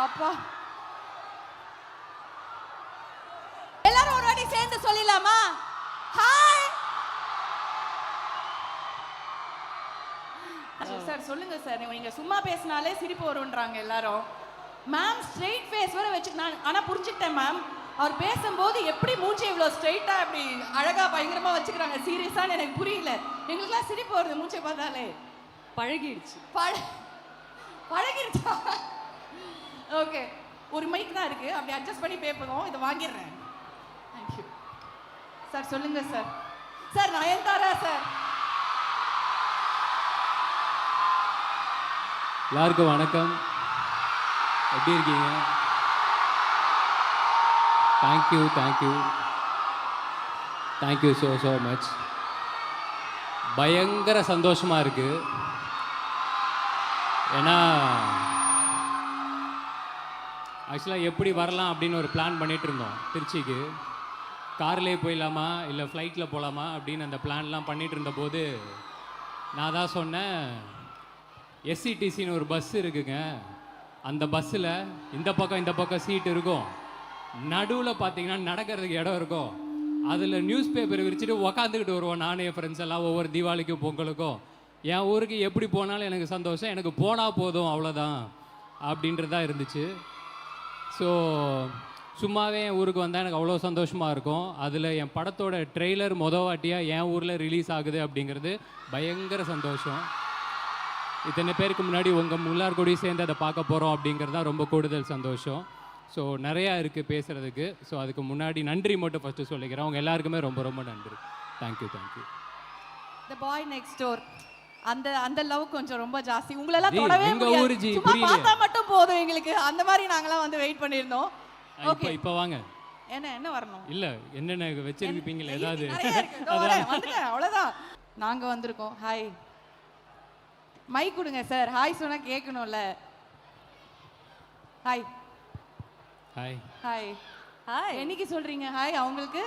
அப்பா எல்லாரும் ஒரு வாட்டி சேர்ந்து சொல்லிடலாமா? Hi sir. சொல்லுங்க சார். நீங்க சும்மா பேசினாலே சிரிப்பு வரும்ன்றாங்க எல்லாரும். மேம் ஸ்ட்ரெயிட் ஃபேஸ் வர வச்சு நான் ஆனா புரிஞ்சுக்கிட்டேன் மேம். அவர் பேசும்போது எப்படி மூஞ்சி இவ்வளோ ஸ்ட்ரெயிட்டா அப்படி அழகா பயங்கரமா வச்சுக்கிறாங்க சீரியஸான்னு எனக்கு புரியல. எங்களுக்குலாம் சிரிப்பு வருது மூச்சை பார்த்தாலே. பழகிடுச்சு. பழகிடுச்சா? ஓகே, ஒரு மைக் தான் இருக்கு, அப்படி அட்ஜஸ்ட் பண்ணி பேப்போம். இதை வாங்கிடுறேன். Thank you sir. சொல்லுங்க சார். Sir Nayanthara sir. எல்லாருக்கும் வணக்கம். எப்படி இருக்கீங்க? Thank you so much. பயங்கர சந்தோஷமாக இருக்குது. ஏன்னா ஆக்சுவலாக எப்படி வரலாம் அப்படின்னு ஒரு பிளான் பண்ணிகிட்டு இருந்தோம். திருச்சிக்கு கார்லேயே போயிடலாமா இல்லை ஃப்ளைட்டில் போகலாமா அப்படின்னு அந்த பிளான்லாம் பண்ணிகிட்டு இருந்தபோது நான் தான் சொன்னேன், எஸ்சிடிசின்னு ஒரு பஸ் இருக்குங்க, அந்த பஸ்ஸில் இந்த பக்கம் சீட் இருக்கும், நடுவில் பார்த்தீங்கன்னா நடக்கிறதுக்கு இடம் இருக்கும், அதில் நியூஸ் பேப்பர் விரிச்சிட்டு உக்காந்துக்கிட்டு வருவோம் நானும் என் ஃப்ரெண்ட்ஸ் எல்லாம். ஒவ்வொரு தீபாவளிக்கும் பொங்கலுக்கும் என் ஊருக்கு எப்படி போனாலும் எனக்கு சந்தோஷம், எனக்கு போனால் போதும் அவ்வளோதான் அப்படின்றதா இருந்துச்சு. ஸோ சும்மாவே என் ஊருக்கு வந்தால் எனக்கு அவ்வளோ சந்தோஷமாக இருக்கும். அதில் என் படத்தோட ட்ரெய்லர் வாட்டியாக என் ஊரில் ரிலீஸ் ஆகுது அப்படிங்கிறது பயங்கர சந்தோஷம். இத்தனை பேருக்கு முன்னாடி உங்கள் எல்லார் கூடயும் சேர்ந்து அதை பார்க்க போகிறோம் அப்படிங்கிறது தான் ரொம்ப கூடுதல் சந்தோஷம். ஸோ நிறையா இருக்குது பேசுகிறதுக்கு. ஸோ அதுக்கு முன்னாடி நன்றி மட்டும் ஃபஸ்ட்டு சொல்லிக்கிறேன். அவங்க எல்லாருக்குமே ரொம்ப ரொம்ப நன்றி. Thank you. The boy next door. அந்த லவ் கொஞ்சம் ரொம்ப ஜாஸ்தி. உங்களெல்லாம் தொடவே முடியாது. சும்மா பார்த்தா மட்டும் போதும் எங்களுக்கு. அந்த மாதிரி நாங்கலாம் வந்து வெயிட் பண்ணியிருந்தோம். ஓகே, இப்போ வாங்க. என்ன வரணும்? இல்லை என்னென்ன வச்சிருப்பீங்களா ஏதாவது? வந்துட்டேன், அவ்வளோதான். நாங்கள் வந்திருக்கோம். ஹாய். மைக் கொடுங்க சார். ஹாய் சொன்னால் கேட்கணும்ல. Hi hi hi hi. என்னைக்கு சொல்றீங்க ஹாய் அவங்களுக்கு?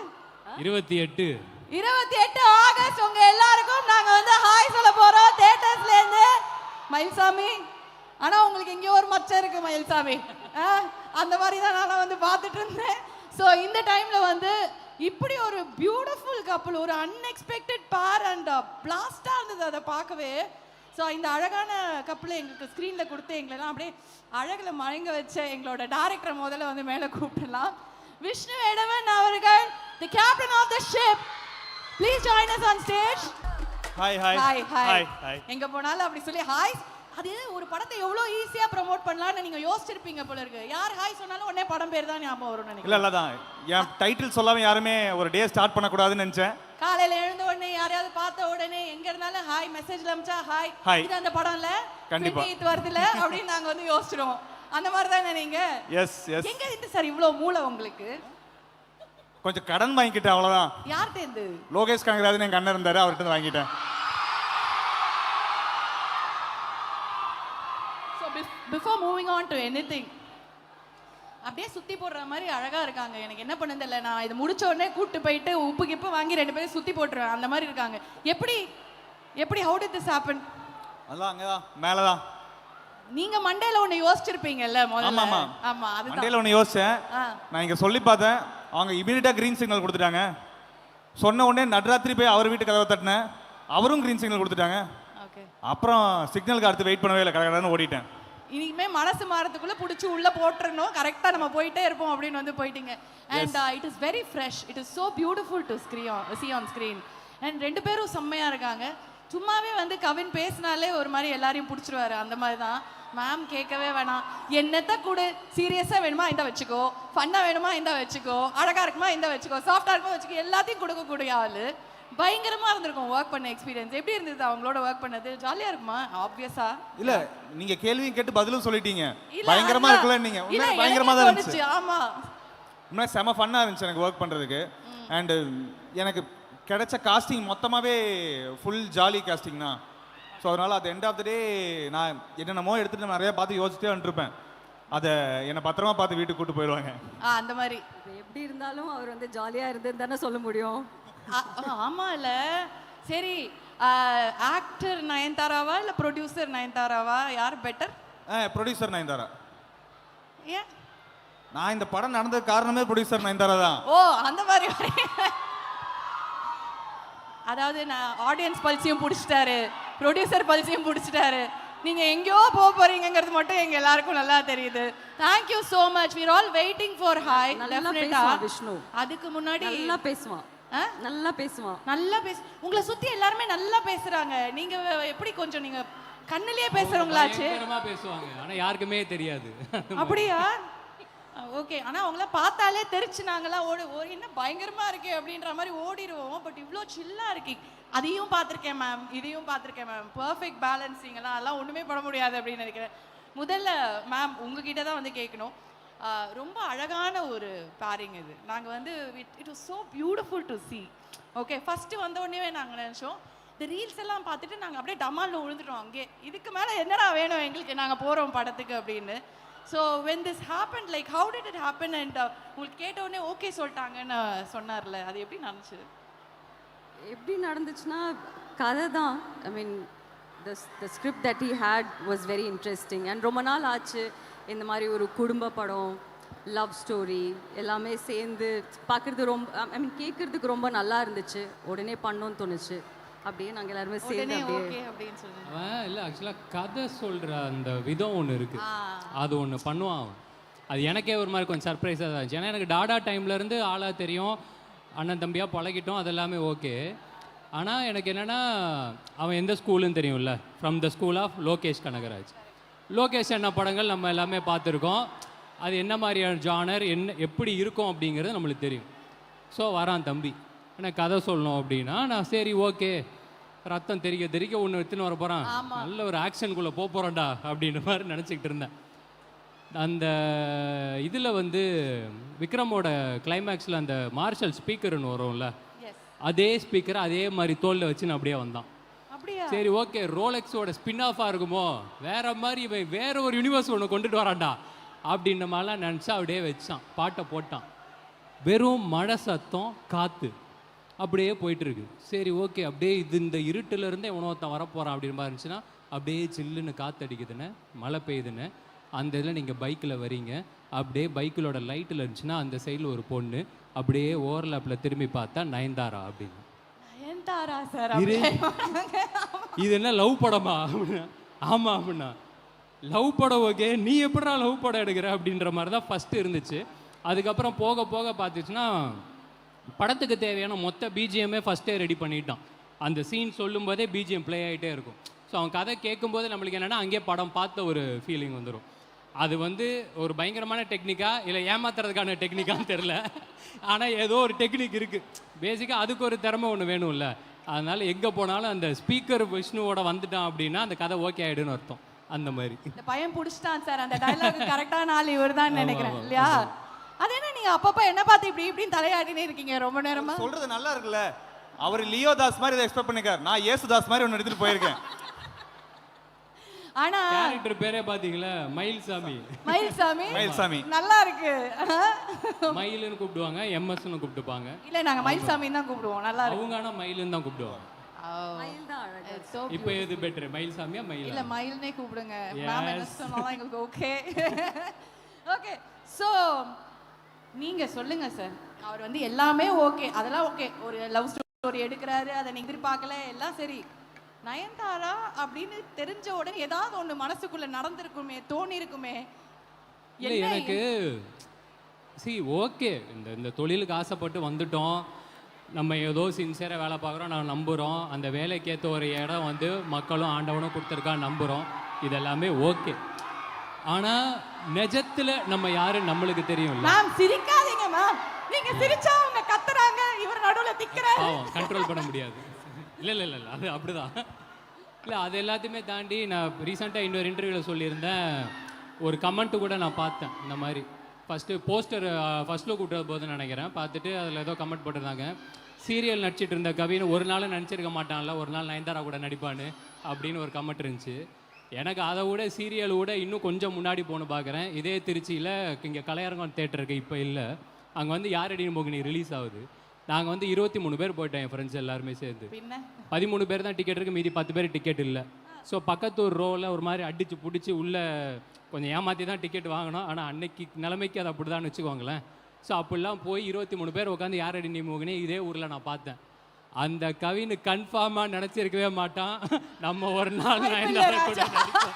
28 ஆகஸ்ட் உங்க எல்லாருக்கும் நாங்க வந்து ஹாய் சொல்ல போறோம் தியேட்டர்ஸ்ல இருந்து. மயில்சாமி, ஆனா உங்களுக்கு எங்கேயோ ஒரு மச்சம் இருக்கு மயில்சாமி. அந்த மாதிரி தான் நான் வந்து பார்த்துட்டு இருந்தேன். ஸோ இந்த டைம்ல வந்து இப்படி ஒரு பியூட்டிஃபுல் கப்புள், ஒரு அன்எக்ஸ்பெக்டட் பேர் அண்ட் பிளாஸ்டா இருந்தது அதை பார்க்கவே. ஸோ இந்த அழகான கப்பில் எங்களுக்கு ஸ்க்ரீனில் கொடுத்து எங்களெல்லாம் அப்படியே அழகில் மயங்க வச்ச எங்களோட டைரக்டர் முதல்ல வந்து மேலே கூப்பிடலாம். விஷ்ணு எடவன் அவர்கள், the captain of the ship. Please join us on stage. Hi hi hi hi hi. எங்கே போனாலும் அப்படி சொல்லி ஹாய். அது ஒரு படத்தை எவ்வளோ ஈஸியாக ப்ரமோட் பண்ணலாம்னு நீங்கள் யோசிச்சிருப்பீங்க போல இருக்கு. யார் ஹாய் சொன்னாலும் உடனே படம் பேர் தான் ஞாபகம் வரும் நினைக்கிறேன். இல்லை தான் என் டைட்டில் சொல்லாம யாருமே ஒரு டே ஸ்டார்ட் பண்ணக்கூடாதுன்னு நினச்சேன். காலையில எழுந்த உடனே யாரையாவது பார்த்த உடனே எங்க இருந்தாலும் ஹாய் மெசேஜ்ல அனுப்பிச்சா ஹாய், இது அந்த படம்ல கண்டிப்பா வருதுல அப்படின்னு நாங்க வந்து யோசிச்சிரோம். அந்த மாதிரி தானே நீங்க? Yes yes. எங்க இருந்து சார் இவ்வளவு மூளை உங்களுக்கு? கொஞ்சம் கடன் வாங்கிட்டேன் அவ்வளவுதான். யார்கிட்ட இருந்து? லோகேஷ் கனகராஜன் என் கண்ணன் இருந்தாரு, அவர்கிட்ட வாங்கிட்டேன். So before moving on to anything, அப்படியே சுத்தி போடுற மாதிரி அழகா இருக்காங்க. எனக்கு என்ன பண்ணது இல்லை, நான் இது முடிச்ச உடனே கூட்டு போயிட்டு உப்பு கிப்பு வாங்கி 2 பேரும் சுத்தி போட்டுருவேன். அந்த மாதிரி இருக்காங்க. எப்படி how did this happen? அதான் அங்கதான் மேலதான். நீங்க மண்டேல ஒன்னு யோசிச்சிருப்பீங்கல்ல முதல்ல. ஆமா ஆமா, அதுதான் மண்டேல ஒன்னு யோசிச்சேன். நான் இங்க சொல்லி பார்த்தேன், அவங்க இமிடியேட்டா கிரீன் சிக்னல் கொடுத்துட்டாங்க. சொன்ன உடனே நடுராத்திரி போய் அவர் வீட்டு கதவை தட்டினேன், அவரும் கிரீன் சிக்னல் கொடுத்துட்டாங்க. ஓகே, அப்புறம் சிக்னலுக்கு அடுத்து வெயிட் பண்ணவே இல்லை, கடகடன்னு ஓடிட்டேன். இனிமே மனசு மாறதுக்குள்ள புடிச்சு உள்ள போட்டுறணும், கரெக்டா நம்ம போயிட்டே இருப்போம் அப்படின்னு வந்து போயிட்டீங்க. And it is very fresh, it is so beautiful to see on screen. And 2 பேரும் செம்மையா இருக்காங்க. சும்மாவே வந்து கவின் பேசினாலே ஒரு மாதிரி எல்லாரையும் பிடிச்சிருவாரு. அந்த மாதிரி தான் மேம். கேட்கவே வேணாம், என்னத்த கூட சீரியஸா வேணுமா இந்த வச்சுக்கோ, ஃபன்னா வேணுமா இந்த வச்சுக்கோ, அழகா இருக்குமா இந்த வச்சுக்கோ, சாஃப்டா இருக்குமா வச்சுக்கோ, எல்லாத்தையும் கொடுக்கக்கூடிய ஆளு. பயங்கரமா இருந்திருக்கும் ஒர்க் பண்ண எக்ஸ்பீரியன்ஸ். எப்படி இருந்தது அவங்களோட ஒர்க் பண்ணது? ஜாலியா இருக்குமா? ஆப்வியஸா இல்ல, நீங்க கேள்வியும் கேட்டு பதிலும் சொல்லிட்டீங்க. பயங்கரமா இருக்குல்ல நீங்க? உண்மையா பயங்கரமா தான் இருந்துச்சு. ஆமா, உண்மையா செம ஃபன்னா இருந்துச்சு எனக்கு ஒர்க் பண்றதுக்கு. அண்ட் எனக்கு கிடைச்ச காஸ்டிங் மொத்தமாவே ஃபுல் ஜாலி காஸ்டிங் தான். ஸோ அதனால at the end of the day நான் என்னென்னமோ எடுத்துட்டு நிறைய பார்த்து யோசிச்சுட்டே வந்துருப்பேன். அதை என்னை பத்திரமா பார்த்து வீட்டுக்கு கூட்டு போயிடுவாங்க. அந்த மாதிரி எப்படி இருந்தாலும் அவர் வந்து ஜாலியா இருந்ததுன்னு தானே சொல்ல முடியும். ஆமா இல்ல. சரி, ஆக்டர் நயன்தாராவா இல்ல ப்ரொடியூசர் நயன்தாராவா, யார் பெட்டர்? ப்ரொடியூசர் நயன்தாரா. ஏன்? நான் இந்த படம் நடந்தது காரணமே ப்ரொடியூசர் நயன்தாரா தான். ஓ அந்த மாதிரி அதாவது நான் ஆடியன்ஸ் பல்ஸையும் பிடிச்சிட்டாரு, ப்ரொடியூசர் பல்ஸையும் பிடிச்சிட்டாரு. நீங்க எங்கேயோ போக போறீங்கிறது மட்டும் எங்க எல்லாருக்கும் நல்லா தெரியுது. Thank you so much. We are all waiting for hi. நல்லா Definitely. பேசுவான் விஷ்ணு. அதுக்கு முன்னாடி நல்லா பேசுவான். நல்லா பேசுவான். நல்லா உங்களை சுத்தி எல்லாருமே நல்லா பேசுறாங்க. நீங்க எப்படி கொஞ்சம் நீங்க கண்ணிலே பேசுறவங்களாச்சு? பயங்கரமா பேசுவாங்க, ஆனா யாருக்குமே தெரியாது. அப்படியா? ஓகே. ஆனா அவங்கள பார்த்தாலே தெரிச்சு நாங்களாம் என்ன பயங்கரமா இருக்கே அப்படின்ற மாதிரி ஓடிடுவோம். பட் இவ்வளோ சில்லா இருக்கீங்க. அதையும் பார்த்துருக்கேன் மேம், இதையும் பார்த்துருக்கேன் மேம். பர்ஃபெக்ட் பேலன்சிங்கெல்லாம் அதெல்லாம் ஒன்றுமே பண்ண முடியாது அப்படின்னு நினைக்கிறேன். முதல்ல மேம் உங்ககிட்ட தான் வந்து கேட்கணும். ரொம்ப அழகான ஒரு பேரிங் இது. நாங்கள் வந்து it was so beautiful to C. Okay, first வந்த உடனே நாங்கள் நினச்சோம் இந்த ரீல்ஸ் எல்லாம் பார்த்துட்டு நாங்கள் அப்படியே டமால்னு விழுந்துட்டோம் அங்கே. இதுக்கு மேலே என்னடா வேணும் எங்களுக்கு, நாங்கள் போகிறோம் படத்துக்கு அப்படின்னு. So when this happen, like how did it happen? And உங்களுக்கு கேட்ட உடனே ஓகே சொல்லிட்டாங்கன்னு சொன்னார்ல, அது எப்படி நடந்துச்சு? எப்படி நடந்துச்சுன்னா கதை தான். I mean the script that he had was very interesting. And ரொம்ப நாள் ஆச்சு இந்த மாதிரி ஒரு குடும்ப படம், லவ் ஸ்டோரி எல்லாமே சேர்ந்து பார்க்குறது ரொம்ப, ஐ மீன் கேட்குறதுக்கு ரொம்ப நல்லா இருந்துச்சு. உடனே பண்ணோன்னு தோணுச்சு. அப்படியே நாங்கள் எல்லாருமே சேர்ந்து அப்படியே ஓகே அப்படின்னு சொல்லுங்க. அவன் இல்லை, ஆக்சுவலாக கதை சொல்கிற அந்த விதம் ஒன்று இருக்குது, அது ஒன்று பண்ணுவான் அவன். அது எனக்கே ஒரு மாதிரி கொஞ்சம் சர்ப்ரைஸாக தான் இருந்துச்சு. ஏன்னா எனக்கு டாடா டைம்லேருந்து ஆளாக தெரியும், அண்ணன் தம்பியாக பழகிட்டோம், அது எல்லாமே ஓகே. ஆனால் எனக்கு என்னென்னா அவன் எந்த ஸ்கூலுன்னு தெரியும்ல, from the school of Lokesh Kanagaraj. Lokesh என்ன படங்கள் நம்ம எல்லாமே பார்த்துருக்கோம், அது என்ன மாதிரியான ஜானர் என்ன எப்படி இருக்கும் அப்படிங்கிறது நம்மளுக்கு தெரியும். ஸோ வரான் தம்பி, எனக்கு கதை சொல்லணும் அப்படின்னா நான் சரி ஓகே, ரத்தம் தெறிக்க தெறிக்க ஒன்று எடுத்துன்னு வர போகிறான், நல்ல ஒரு ஆக்ஷனுக்குள்ளே போக போகிறோம்டா அப்படின்ற மாதிரி நினச்சிக்கிட்டு இருந்தேன். அந்த இதில் வந்து விக்ரமோட கிளைமேக்ஸில் அந்த மார்ஷல் ஸ்பீக்கர்னு வரும்ல, அதே ஸ்பீக்கரை அதே மாதிரி தோலில் வச்சு நான் அப்படியே வந்தான். சரி ஓகே, ரோலெக்ஸோட ஸ்பின் ஆஃபாக இருக்குமோ, வேற மாதிரி இவன் வேற ஒரு யூனிவர்ஸ் ஒன்று கொண்டுட்டு வரான்டா அப்படின்ற மாதிரிலாம் நினச்சா அப்படியே வச்சான், பாட்டை போட்டான். வெறும் மழை சத்தம், காற்று அப்படியே போயிட்டுருக்கு. சரி ஓகே, அப்படியே இது இந்த இருட்டிலேருந்து எவனோத்தான் வரப்போகிறான் அப்படின்னு மாதிரி இருந்துச்சுன்னா, அப்படியே சில்லுன்னு காற்று அடிக்குதுன்னு, மழை பெய்யுதுன்னு, அந்த இதில் நீங்கள் பைக்கில் வரீங்க, அப்படியே பைக்கிலோட லைட்டில் இருந்துச்சுன்னா அந்த சைடில் ஒரு பொண்ணு, அப்படியே ஓவர்லாப்பில் திரும்பி பார்த்தா நயன்தாரா அப்படின்னு. நயன்தாரா சார், இது என்ன லவ் படமா அப்படின்னா? ஆமாம் அப்படின்னா, லவ் படம் ஓகே, நீ எப்படா லவ் படம் எடுக்கிற அப்படின்ற மாதிரி தான் ஃபஸ்ட்டு இருந்துச்சு. அதுக்கப்புறம் போக போக பார்த்துச்சுன்னா படத்துக்கு தேவையான மொத்த பிஜிஎம்மே ஃபஸ்ட்டே ரெடி பண்ணிட்டான். அந்த சீன் சொல்லும்போதே பிஜிஎம் ப்ளே ஆகிட்டே இருக்கும். ஸோ அவன் கதை கேட்கும்போது நம்மளுக்கு என்னென்னா அங்கேயே படம் பார்த்த ஒரு ஃபீலிங் வந்துடும். அது வந்து ஒரு பயங்கரமான டெக்னிக்கா இல்லை ஏமாத்துறதுக்கான டெக்னிக்கான்னு தெரில, ஆனால் ஏதோ ஒரு டெக்னிக் இருக்குது. பேசிக்காக அதுக்கு ஒரு திறமை ஒன்று வேணும்ல. அதனால் எங்கே போனாலும் அந்த ஸ்பீக்கர் விஷ்ணுவோட வந்துட்டான் அப்படின்னா அந்த கதை ஓகே ஆகிடுன்னு அர்த்தம். அந்த மாதிரி இந்த பையன் பிடிச்சிட்டான் சார், அந்த டைலாக் கரெக்டான ஆள் இவர் தான் நினைக்கிறேன் இல்லையா? அது என்ன நீங்க அப்பப்போ என்ன பார்த்து இப்படி இப்படின்னு தலையாடினே இருக்கீங்க ரொம்ப நேரமா? சொல்றது நல்லா இருக்குல்ல, அவர் லியோ தாஸ் மாதிரி இதை எக்ஸ்பெக்ட் பண்ணிக்கார், நான் ஏசு தாஸ் மாதிரி ஒன்று எடுத்துட்டு போயிருக்கேன். ஆனா கேரக்டர் பேரே பாத்தீங்களா, மயில்சாமி. மயில்சாமி, மயில்சாமி நல்லா இருக்கு. மயிலுன்னு கூப்பிடுவாங்க, எம்எஸ்ன்னு கூப்பிட்டுப்பாங்க. இல்ல நாங்க மயில்சாமின்னு தான் கூப்பிடுவோம். நல்லா இருக்கு. அவங்க ஆனா மயிலுன்னு தான் கூப்பிடுவாங்க. மயில் தான் அழகா. இப்போ எது பெட்டர், மயில்சாமியா மயில்? இல்ல மயில்னே கூப்பிடுங்க, நாம என்ன சொன்னாலும் எங்களுக்கு ஓகே. ஓகே, சோ நீங்க சொல்லுங்க சார். அவர் வந்து எல்லாமே ஓகே, அதெல்லாம் ஓகே, ஒரு லவ் ஸ்டோரி எடுக்கிறாரு, அதை நீங்க எதிர்பார்க்கல, எல்லாம் சரி. நயன்தாரா அப்படின்னு தெரிஞ்ச உடனே ஏதாவது ஒண்ணு மனசுக்குள்ள நடந்திருக்குமே, தோணி இருக்குமே? இல்லை எனக்கு ஓகே, இந்த தொழிலுக்கு ஆசைப்பட்டு வந்துட்டோம், நம்ம ஏதோ சின்சியராக வேலை பார்க்குறோம், நான் நம்புகிறோம், அந்த வேலைக்கேற்ற ஒரு இடம் வந்து மக்களும் ஆண்டவனும் கொடுத்துருக்கா நம்புகிறோம், இதெல்லாமே ஓகே. ஆனால் நிஜத்தில் நம்ம யாருன்னு நம்மளுக்கு தெரியும்ல. மேம் சிரிக்காதீங்க மேம், நீங்க சிரிச்சா அவங்க கத்துறாங்க, இவர் நடுவுல திக்கிறாரு. கண்ட்ரோல் பண்ண முடியாது. இல்லை இல்லை இல்லை அது அப்படிதான். இல்லை அது எல்லாத்தையுமே தாண்டி நான் ரீசெண்டாக இன்னொரு இன்டர்வியூவில் சொல்லியிருந்தேன், ஒரு கமெண்ட்டு கூட நான் பார்த்தேன் இந்த மாதிரி. ஃபஸ்ட்டு போஸ்டர் ஃபஸ்ட்டில் கூப்பிட்டது போதுன்னு நினைக்கிறேன், பார்த்துட்டு அதில் ஏதோ கமெண்ட் போட்டிருந்தாங்க, சீரியல் நடிச்சிட்டு இருந்த கவின்னு ஒரு நாள் நினச்சிருக்க மாட்டான்ல, ஒரு நாள் நயன்தாரா கூட நடிப்பான்னு அப்படின்னு ஒரு கமெண்ட் இருந்துச்சு. எனக்கு அதை விட சீரியல் விட இன்னும் கொஞ்சம் முன்னாடி போகணும் பார்க்குறேன். இதே திருச்சியில் இங்கே கலையரங்கம் தேட்டர் இருக்குது, இப்போ இல்லை, அங்கே வந்து யாரடின்னு மோகினி ரிலீஸ் ஆகுது. நாங்கள் வந்து 23 பேர் போயிட்டோம், என் ஃப்ரெண்ட்ஸ் எல்லாருமே சேர்ந்து. 13 பேர் தான் டிக்கெட் இருக்குது, மீதி 10 பேர் டிக்கெட் இல்லை. ஸோ பக்கத்து ரோவில் ஒரு மாதிரி அடித்து பிடிச்சி உள்ளே கொஞ்சம் ஏமாற்றி தான் டிக்கெட் வாங்கினோம். ஆனால் அன்னைக்கு நிலைமைக்கு அது அப்படி தான் வச்சுக்கோங்களேன். ஸோ அப்படிலாம் போய் 23 பேர் உட்காந்து யாரடி நீ மோகினே இதே ஊரில் நான் பார்த்தேன். அந்த கவின்னு கன்ஃபார்மாக நினச்சிருக்கவே மாட்டான் நம்ம ஒரு நாள் நயன்தாரா கூட நடிப்போம்.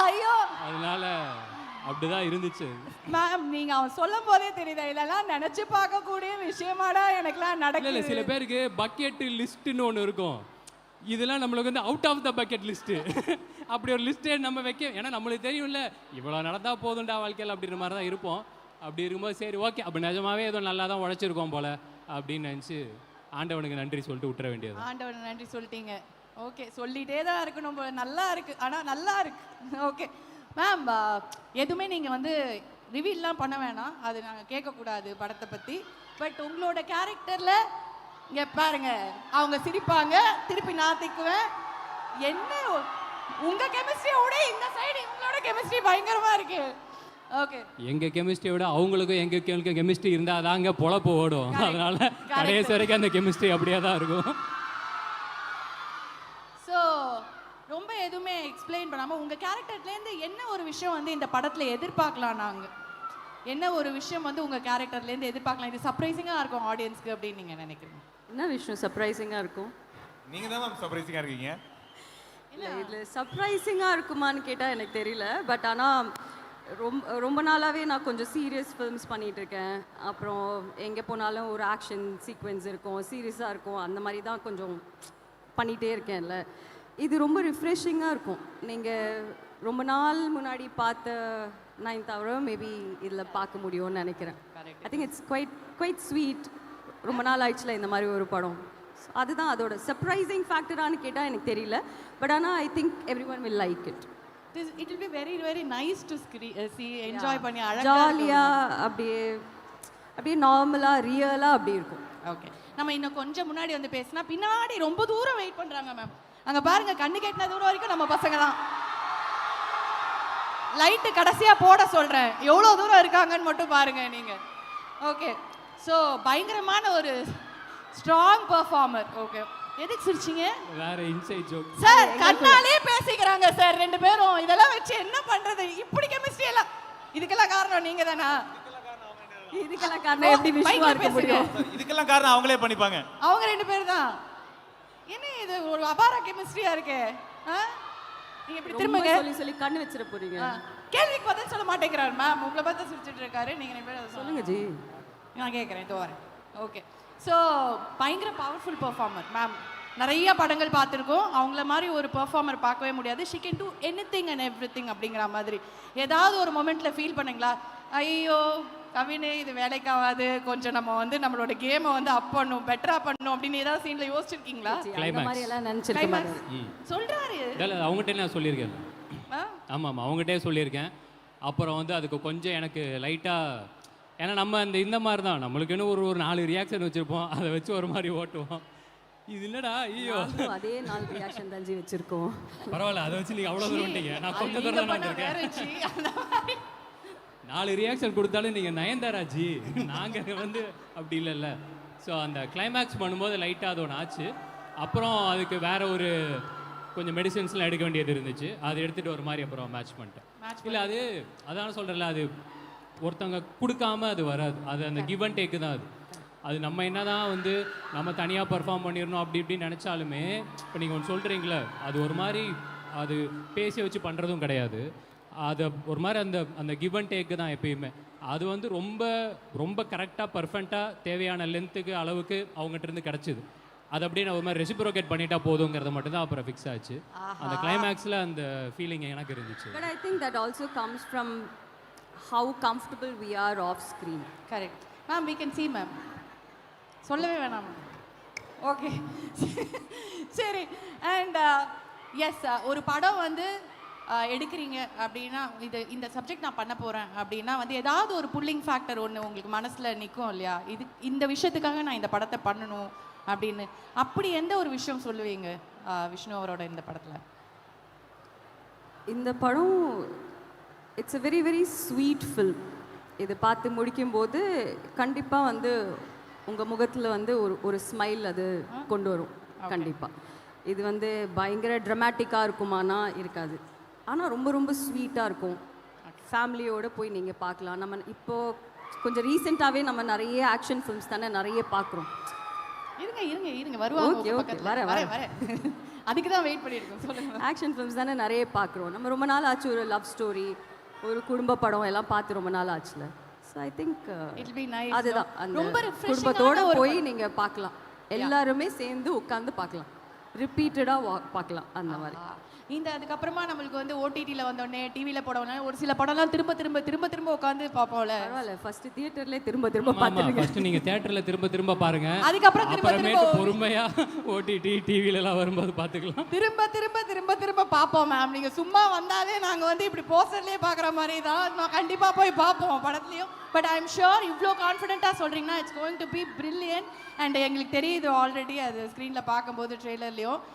ஐயோ அதனால அப்படிதான் இருந்துச்சு. மேம் நீங்க அவன் சொல்லும் போதே தெரியுதா இதெல்லாம் நினைச்சு பார்க்கக்கூடிய விஷயமாடா எனக்குலாம் இல்லை நடக்கல. சில பேருக்கு பக்கெட் லிஸ்ட்டுன்னு ஒன்று இருக்கும். இதெல்லாம் நம்மளுக்கு வந்து out of the bucket list. அப்படி ஒரு லிஸ்ட்டே நம்ம வைக்க, ஏன்னா நம்மளுக்கு தெரியும்ல இவ்வளோ நடந்தால் போதுண்டா வாழ்க்கையில் அப்படின்ற மாதிரி தான் இருப்போம். அப்படி இருக்கும்போது சரி ஓகே அப்போ நிஜமாவே ஏதோ நல்லா தான் உழைச்சிருக்கோம் போல் அப்படின்னு நினச்சி ஆண்டவனுக்கு நன்றி சொல்லிட்டு விட்டுற வேண்டியது. ஆண்டவன் நன்றி சொல்லிட்டீங்க. ஓகே சொல்லிட்டே தான் இருக்கணும் போல. நல்லா இருக்கு ஆனால் நல்லா இருக்கு. ஓகே மேம் எதுவுமே நீங்கள் வந்து ரிவீல்லாம் பண்ண வேணாம், அது நாங்கள் கேட்கக்கூடாது படத்தை பற்றி. பட் உங்களோட கேரக்டரில் இங்கே பாருங்க அவங்க சிரிப்பாங்க, திருப்பி நான் திக்குவேன். என்ன உங்கள் கெமிஸ்ட்ரியோட இந்த சைடு இவங்களோட கெமிஸ்ட்ரி பயங்கரமாக இருக்கு. ஓகே எங்கள் கெமிஸ்ட்ரியை விட அவங்களுக்கும் எங்களுக்கு கெமிஸ்ட்ரி இருந்தால் தாங்க பொழப்பு ஓடும். அதனால கடைசி வரைக்கும் அந்த கெமிஸ்ட்ரி அப்படியே தான் இருக்கும். ஸோ ரொம்ப எதுவுமே எக்ஸ்பிளைன் பண்ணாமல் உங்கள் கேரக்டர்லேருந்து என்ன ஒரு விஷயம் வந்து இந்த படத்தில் எதிர்பார்க்கலாம்? நாங்கள் என்ன ஒரு விஷயம் வந்து உங்கள் கேரக்டர்லேருந்து எதிர்பார்க்கலாம், இது சர்ப்ரைசிங்காக இருக்கும் ஆடியன்ஸ்க்கு அப்படின்னு நீங்கள் நினைக்கிறீங்க? என்ன விஷயம் சர்ப்ரைசிங்காக இருக்கும்? நீங்கள் தான் மேம் சர்ப்ரைசிங்காக இருக்கீங்க. இல்லை இதில் சர்ப்ரைசிங்காக இருக்குமான்னு கேட்டால் எனக்கு தெரியல. பட் ஆனால் ரொம்ப நாளாகவே நான் கொஞ்சம் சீரியஸ் ஃபிலிம்ஸ் பண்ணிகிட்ருக்கேன். அப்புறம் எங்கே போனாலும் ஒரு ஆக்ஷன் சீக்வென்ஸ் இருக்கும், சீரியஸாக இருக்கும், அந்த மாதிரி தான் கொஞ்சம் பண்ணிகிட்டே இருக்கேன்ல. இது ரொம்ப ரிஃப்ரெஷிங்காக இருக்கும். நீங்கள் ரொம்ப நாள் முன்னாடி பார்த்த நயன்தாரா மேபி இதில் பார்க்க முடியும்னு நினைக்கிறேன். I think it's quite sweet. ரொம்ப நாள் ஆயிடுச்சுல இந்த மாதிரி ஒரு படம். அதுதான் அதோட சர்ப்ரைசிங் ஃபேக்டரானு கேட்டால் எனக்கு தெரியல. பட் ஆனால் I think every one will like it. It will be very very nice to see enjoy பண்ணி அழகா ஜாலியாக அப்படியே நார்மலாக ரியலாக அப்படி இருக்கும். ஓகே நம்ம இன்னும் கொஞ்சம் முன்னாடி வந்து பேசினா பின்னாடி ரொம்ப தூரம் வெயிட் பண்ணுறாங்க மேம். அங்கே பாருங்க கண்ணு கெட்டின தூரம் வரைக்கும் நம்ம பசங்க தான். லைட்டு கடைசியாக போட சொல்கிறேன், எவ்வளோ தூரம் இருக்காங்கன்னு மட்டும் பாருங்க நீங்கள். ஓகே ஸோ பயங்கரமான ஒரு ஸ்ட்ராங் பெர்ஃபார்மர். ஓகே எதுக்கு சிரிச்சிங்க? வேற இன்சைட் ஜோக் சார் கண்ணாலே பேசிக்கிறாங்க சார் ரெண்டு பேரும். இதெல்லாம் வச்சு என்ன பண்றது? இப்படி கெமிஸ்ட்ரி எல்லாம் இதுக்கெல்லாம் காரணம் நீங்க தானா? இதுக்கெல்லாம் காரணம் எப்படி விஷயமா இருக்க முடியும்? இதுக்கெல்லாம் காரணம் அவங்களே பண்ணிப்பாங்க. அவங்க ரெண்டு பேர் தான். என்ன இது ஒரு அபார கெமிஸ்ட்ரியா இருக்கே. நீங்க இப்படி திரும்பங்க சொல்லி கண்ணு வச்சிர போறீங்க. கேள்விக்கு பதில் சொல்ல மாட்டேங்கிறாரு மேம். உங்களை பார்த்து சிரிச்சிட்டு இருக்காரு. நீங்க ரெண்டு பேரும் சொல்லுங்க ஜி. நான் கேட்குறேன் இதோ வரேன். ஓகே ஸோ பயங்கர பவர்ஃபுல் பெர்ஃபார்மர் மேம். நிறைய படங்கள் பார்த்துருக்கோம். அவங்கள மாதிரி ஒரு பெர்ஃபார்மர் பார்க்கவே முடியாது. She can do anything and everything அப்படிங்கிற மாதிரி. ஏதாவது ஒரு மொமெண்ட்டில் ஃபீல் பண்ணுங்களா, ஐயோ கவினே இது வேலைக்காகாது, கொஞ்சம் நம்ம வந்து நம்மளோட கேமை வந்து அப் பண்ணும் பெட்டராக பண்ணணும் அப்படின்னு ஏதாவது சீனில் யோசிச்சிருக்கீங்களா? அந்த மாதிரி எல்லாம் நினைச்சிருக்க மாட்டேன். சொல்கிறாரு அவங்ககிட்ட நான் சொல்லியிருக்கேன். ஆமாம் அவங்ககிட்டே சொல்லியிருக்கேன். அப்புறம் வந்து அதுக்கு கொஞ்சம் எனக்கு லைட்டாக, ஏன்னா நம்ம இந்த மாதிரி தான் நம்மளுக்குன்னு ஒரு 4 ரியாக்ஷன் வச்சுருப்போம். அதை வச்சு ஒரு மாதிரி ஓட்டுவோம். இது இல்லைடா ஐயோ அதே 4 ரியாக்ஷன் தான் ஜி வச்சுருக்கோம். பரவாயில்ல அதை வச்சு நீங்கள் அவ்வளோ தூரம் வந்துட்டீங்க. நான் கொஞ்சம் தூரம் தான் வந்திருக்கேன். 4 ரியாக்ஷன் கொடுத்தாலும் நீங்கள் நயன்தாராஜி, நாங்கள் வந்து அப்படி இல்லைல்ல. ஸோ அந்த கிளைமேக்ஸ் பண்ணும்போது லைட்டாக அது ஒன்று ஆச்சு. அப்புறம் அதுக்கு வேறு ஒரு கொஞ்சம் மெடிசன்ஸ்லாம் எடுக்க வேண்டியது இருந்துச்சு. அதை எடுத்துகிட்டு ஒரு மாதிரி அப்புறம் மேட்ச் பண்ணிட்டேன். இல்லை அதான் சொல்கிறேன்ல, அது ஒருத்தவங்க கொடுக்காம அது வராது. அது அந்த கிவ் அண்ட் டேக்கு தான். அது நம்ம என்ன தான் வந்து நம்ம தனியாக பர்ஃபார்ம் பண்ணிடணும் அப்படி இப்படின்னு நினச்சாலுமே, இப்போ நீங்கள் ஒன்று சொல்கிறீங்களே அது ஒரு மாதிரி அது பேசி வச்சு பண்ணுறதும் கிடையாது. அது ஒரு மாதிரி அந்த கிவ் அண்ட் டேக்கு தான் எப்பயுமே. அது வந்து ரொம்ப ரொம்ப கரெக்டாக பர்ஃபெக்டாக தேவையான லென்த்துக்கு அளவுக்கு அவங்ககிட்ட இருந்து கிடச்சிது. அது அப்படியே நான் ஒரு மாதிரி ரெசிப்ரோகேட் பண்ணிட்டா போதுங்கிறத மட்டும் தான் அப்புறம் ஃபிக்ஸ் ஆச்சு. அந்த கிளைமேக்ஸில் அந்த ஃபீலிங் எனக்கு இருந்துச்சு. But I think that also comes from how comfortable we are off screen. Correct ma'am, we can see ma'am. சொல்லவே வேணாம். ஓகே சரி. அண்ட் எஸ் ஒரு படம் வந்து எடுக்கிறீங்க அப்படின்னா இந்த சப்ஜெக்ட் நான் பண்ண போகிறேன் அப்படின்னா வந்து ஏதாவது ஒரு புல்லிங் ஃபேக்டர் ஒன்று உங்களுக்கு மனசில் நிற்கும் இல்லையா? இந்த விஷயத்துக்காக நான் இந்த படத்தை பண்ணணும் அப்படின்னு. அப்படி எந்த ஒரு விஷயம் சொல்லுவீங்க விஷ்ணு அவரோட இந்த படத்தில்? இந்த படம் it's a very very sweet film. இது பார்த்து முடிக்கும்போது கண்டிப்பாக வந்து உங்கள் முகத்தில் வந்து ஒரு ஸ்மைல் அது கொண்டு வரும் கண்டிப்பாக. இது வந்து பயங்கர ட்ரமாட்டிக்காக இருக்குமானா இருக்காது. ஆனால் ரொம்ப ரொம்ப ஸ்வீட்டாக இருக்கும். ஃபேமிலியோடு போய் நீங்கள் பார்க்கலாம். நம்ம இப்போது கொஞ்சம் ரீசெண்டாகவே நம்ம நிறைய ஆக்ஷன் ஃபிலிம்ஸ் தானே நிறைய பார்க்குறோம். இருங்க இருங்க இருங்க வருவாங்க Okay, உங்க okay. பக்கத்துல. வரேன் அதுக்கு தான் வெயிட் பண்ணியிருக்கோம். சொல்லுங்க. ஆக்ஷன் ஃபிலிம்ஸ் தானே நிறைய பார்க்குறோம். நம்ம ரொம்ப நாள் ஆச்சு ஒரு லவ் ஸ்டோரி, ஒரு குடும்ப படம் எல்லாம் பார்த்து ரொம்ப நாள் ஆச்சுல. So I think It'll be nice. அதுதான் அந்த ரொம்ப refreshing குடும்பத்தோட ஆன ஒரு போய் நீங்கள் பார்க்கலாம். எல்லாருமே சேர்ந்து உட்காந்து பார்க்கலாம். ரிப்பீட்டடாக பார்க்கலாம் அந்த மாதிரி. இந்த அதுக்கப்புறமா நம்மளுக்கு வந்து ஓடிடியில் வந்தோடனே டிவியில் போடவுடனே ஒரு சில படம்லாம் திரும்ப உட்காந்து பார்ப்போம்ல. பரவாயில்ல, ஃபர்ஸ்ட் தியேட்டர்லேயே திரும்ப ஆமா பார்த்துருங்க. ஃபர்ஸ்ட் நீங்க தியேட்டர்ல திரும்ப பாருங்க. அதுக்கப்புறம் அப்புறமேட்டு பொறுமையா ஓடிடி டிவில எல்லாம் வரும்போது பாத்துக்கலாம். திரும்ப பார்ப்போம் மேம். நீங்க சும்மா வந்தாலே நாங்க வந்து இப்படி போஸ்டர்லயே பார்க்குற மாதிரி தான் நான் கண்டிப்பா போய் பார்ப்போம் படத்துலயும். பட் ஐ எம் ஷுர் இவ்வளோ கான்ஃபிடென்ட்டாக சொல்றீங்கன்னா it's going to be brilliant. And எங்களுக்கு தெரியுது ஆல்ரெடி அது ஸ்க்ரீனில் பார்க்கும்போது ட்ரெய்லர்லையும்